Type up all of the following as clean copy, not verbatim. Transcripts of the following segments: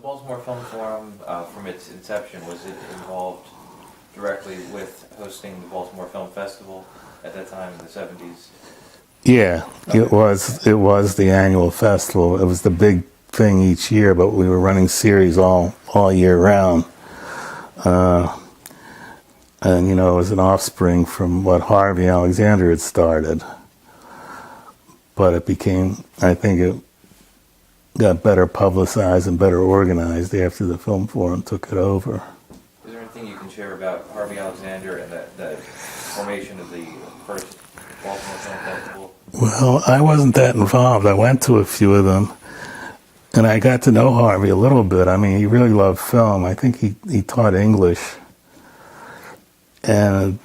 the Baltimore Film Forum, from its inception, was it involved directly with hosting the Baltimore Film Festival at that time in the 70s? Yeah, it was the annual festival. It was the big thing each year, but we were running series all year round. And, you know, it was an offspring from what Harvey Alexander had started. But it became, I think it got better publicized and better organized after the Film Forum took it over. Is there anything you can share about Harvey Alexander and the formation of the first Baltimore Film Festival? Well, I wasn't that involved. I went to a few of them, and I got to know Harvey a little bit. I mean, he really loved film. I think he taught English. And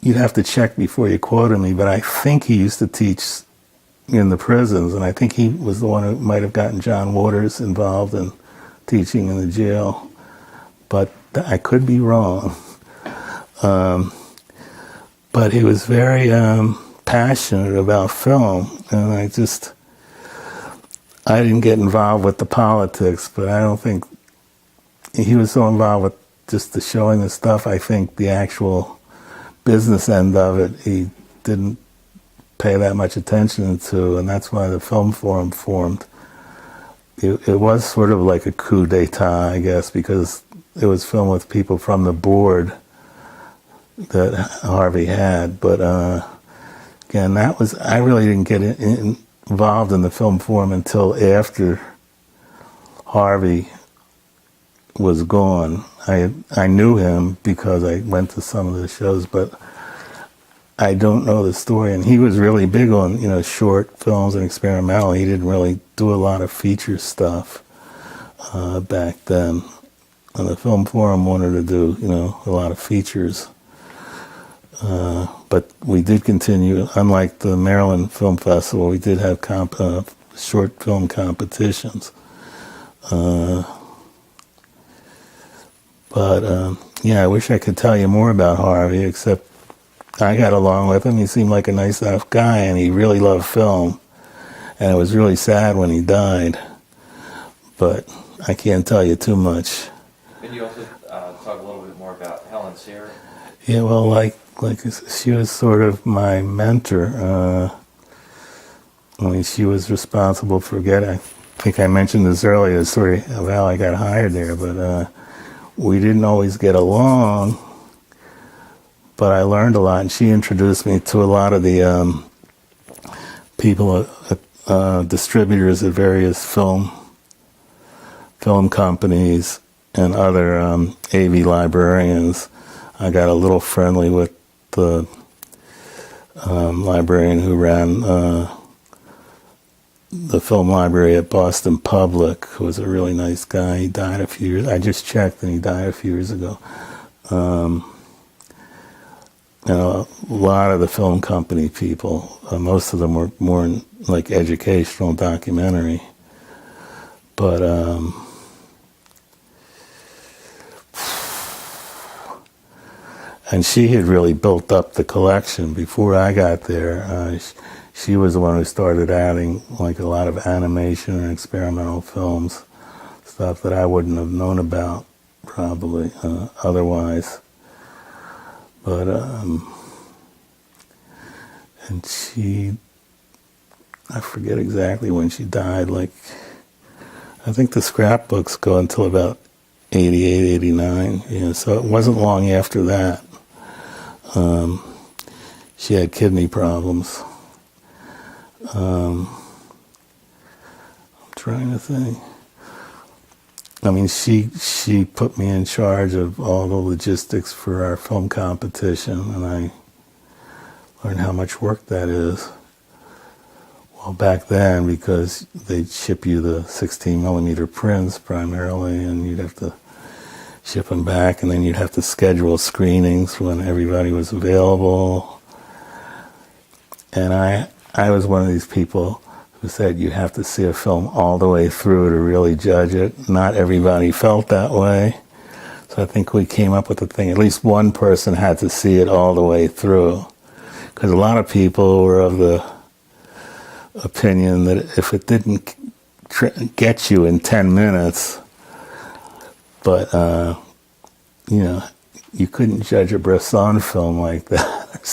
you'd have to check before you quoted me, but I think he used to teach in the prisons, and I think he was the one who might have gotten John Waters involved in teaching in the jail. But I could be wrong. But he was very passionate about film, and I didn't get involved with the politics, but I don't think he was so involved with just the showing the stuff. I think the actual business end of it, he didn't pay that much attention to, and that's why the Film Forum formed. It was sort of like a coup d'etat, I guess, because it was filmed with people from the board that Harvey had. But again, I really didn't get involved in the Film Forum until after Harvey was gone. I knew him because I went to some of the shows, but I don't know the story. And he was really big on, you know, short films and experimental. He didn't really do a lot of feature stuff back then. And the Film Forum wanted to do, you know, a lot of features. But we did continue, unlike the Maryland Film Festival, we did have short film competitions. But yeah, I wish I could tell you more about Harvey, except I got along with him. He seemed like a nice enough guy, and he really loved film. And it was really sad when he died. But I can't tell you too much. Can you also talk a little bit more about Helen Sear? Yeah, well, like she was sort of my mentor. I mean, she was responsible for I think I mentioned this earlier, the story of how I got hired there, but we didn't always get along, but I learned a lot, and she introduced me to a lot of the people, distributors at various film companies and other AV librarians. I got a little friendly with the librarian who ran the film library at Boston Public, who was a really nice guy. He died a few years. I just checked, and he died a few years ago. You know, a lot of the film company people, most of them were more in, like, educational documentary. But and she had really built up the collection before I got there. She was the one who started adding, like, a lot of animation and experimental films, stuff that I wouldn't have known about probably otherwise. But and she, I forget exactly when she died. Like, I think the scrapbooks go until about 88, 89. Yeah, so it wasn't long after that. She had kidney problems. I'm trying to think. I mean, she put me in charge of all the logistics for our film competition, and I learned how much work that is. Well, back then, because they'd ship you the 16 millimeter prints primarily, and you'd have to ship them back, and then you'd have to schedule screenings when everybody was available. And I was one of these people who said you have to see a film all the way through to really judge it. Not everybody felt that way. So I think we came up with the thing, at least one person had to see it all the way through. Because a lot of people were of the opinion that if it didn't get you in 10 minutes, but you couldn't judge a Bresson film like that.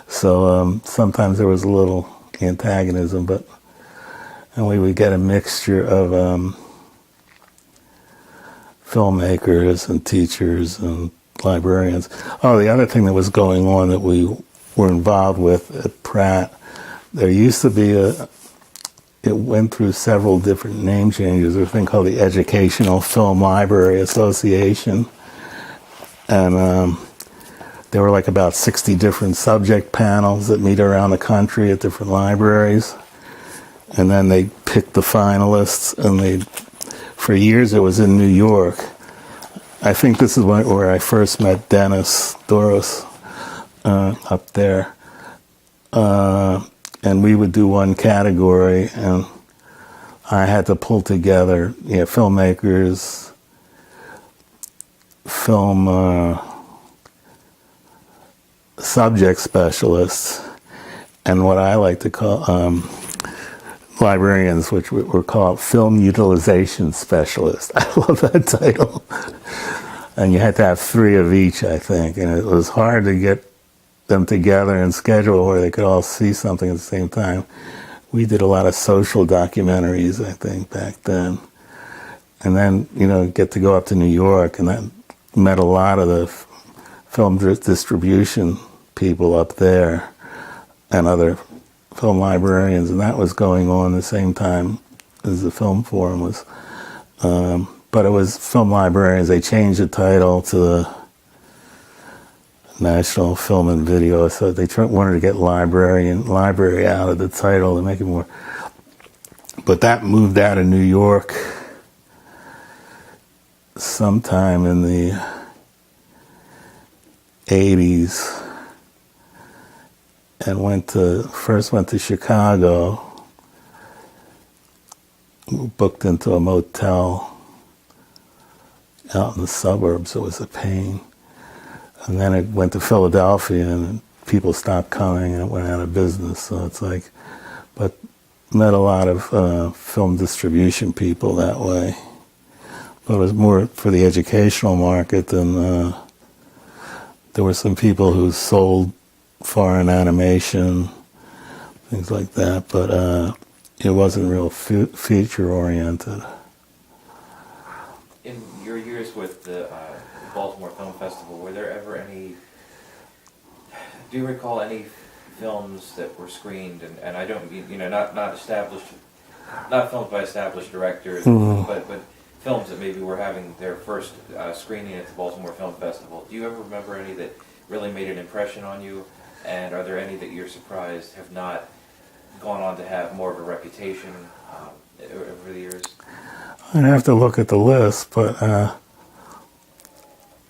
So sometimes there was a little antagonism, and we would get a mixture of filmmakers and teachers and librarians. Oh, the other thing that was going on that we were involved with at Pratt, there used to be it went through several different name changes. There's a thing called the Educational Film Library Association. And there were like about 60 different subject panels that meet around the country at different libraries. And then they picked the finalists, and for years it was in New York. I think this is where I first met Dennis Doros up there. And we would do one category, and I had to pull together filmmakers, film subject specialists, and what I like to call librarians, which were called film utilization specialists. I love that title. And you had to have 3 of each, I think, and it was hard to get them together and schedule where they could all see something at the same time. We did a lot of social documentaries, I think, back then. And then, get to go up to New York, and that met a lot of the film distribution people up there and other film librarians, and that was going on the same time as the film forum was. But it was film librarians. They changed the title to the National Film and Video, so they wanted to get library out of the title to make it more. But that moved out of New York sometime in the 80s and first went to Chicago, booked into a motel out in the suburbs. It was a pain. And then it went to Philadelphia, and people stopped coming, and it went out of business. So it's like, but met a lot of film distribution people that way. But it was more for the educational market than there were some people who sold foreign animation, things like that. But it wasn't real feature oriented. In your years with the Baltimore Film Festival, were there ever do you recall any films that were screened, and I don't mean, not established, not films by established directors, but films that maybe were having their first screening at the Baltimore Film Festival. Do you ever remember any that really made an impression on you, and are there any that you're surprised have not gone on to have more of a reputation over the years? I'd have to look at the list, but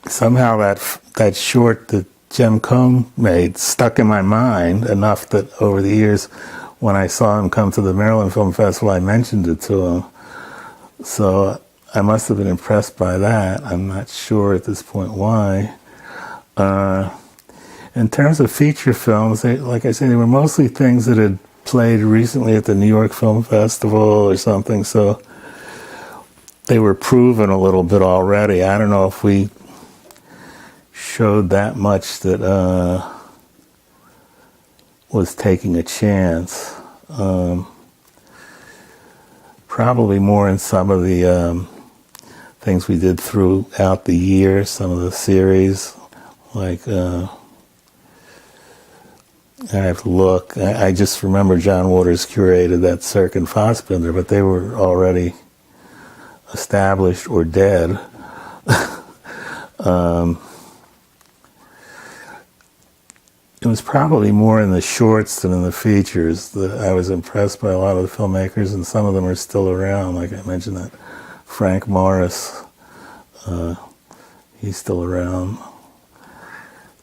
somehow that short that Jim Cohn made stuck in my mind enough that over the years, when I saw him come to the Maryland Film Festival, I mentioned it to him. So I must have been impressed by that. I'm not sure at this point why. In terms of feature films, like I said, they were mostly things that had played recently at the New York Film Festival or something, so they were proven a little bit already. I don't know if we showed that much that was taking a chance. Probably more in some of the things we did throughout the year, some of the series, like I have to look. I just remember John Waters curated that Cirque and Fassbinder, but they were already established or dead. It was probably more in the shorts than in the features that I was impressed by a lot of the filmmakers, and some of them are still around. Like I mentioned, that Frank Morris, he's still around.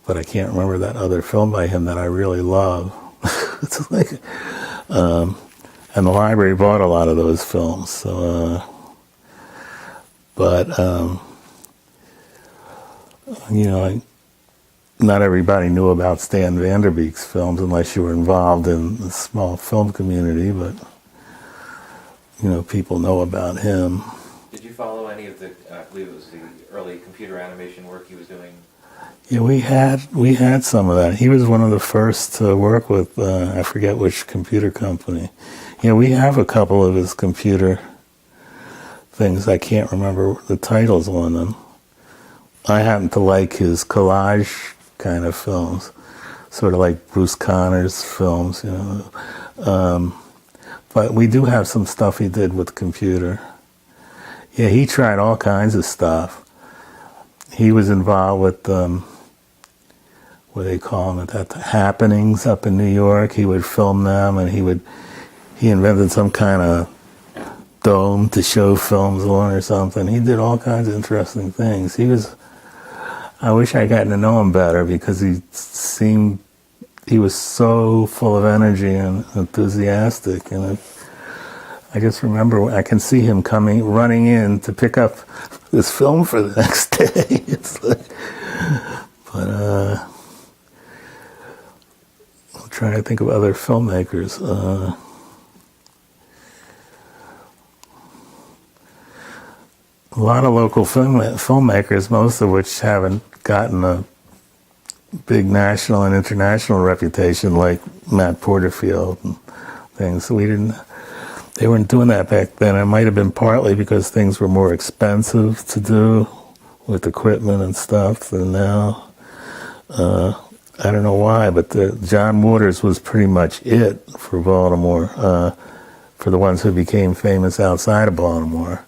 But I can't remember that other film by him that I really love. It's like, and the library bought a lot of those films. So, not everybody knew about Stan Vanderbeek's films unless you were involved in the small film community. But people know about him. Did you follow any of the, I believe it was the early computer animation work he was doing? Yeah, we had some of that. He was one of the first to work with, I forget which computer company. Yeah, we have a couple of his computer things. I can't remember the titles on them. I happen to like his collage kind of films, sort of like Bruce Conner's films, you know. But we do have some stuff he did with computer. Yeah, he tried all kinds of stuff. He was involved with, what do they call them, at the happenings up in New York. He would film them, and he invented some kind of dome to show films on or something. He did all kinds of interesting things. I wish I'd gotten to know him better, because he was so full of energy and enthusiastic, and I just remember I can see him running in to pick up this film for the next day. It's like, but I'm trying to think of other filmmakers. A lot of local filmmakers, most of which haven't gotten a big national and international reputation, like Matt Porterfield and things. They weren't doing that back then. It might have been partly because things were more expensive to do with equipment and stuff than now. I don't know why, but John Waters was pretty much it for Baltimore, for the ones who became famous outside of Baltimore.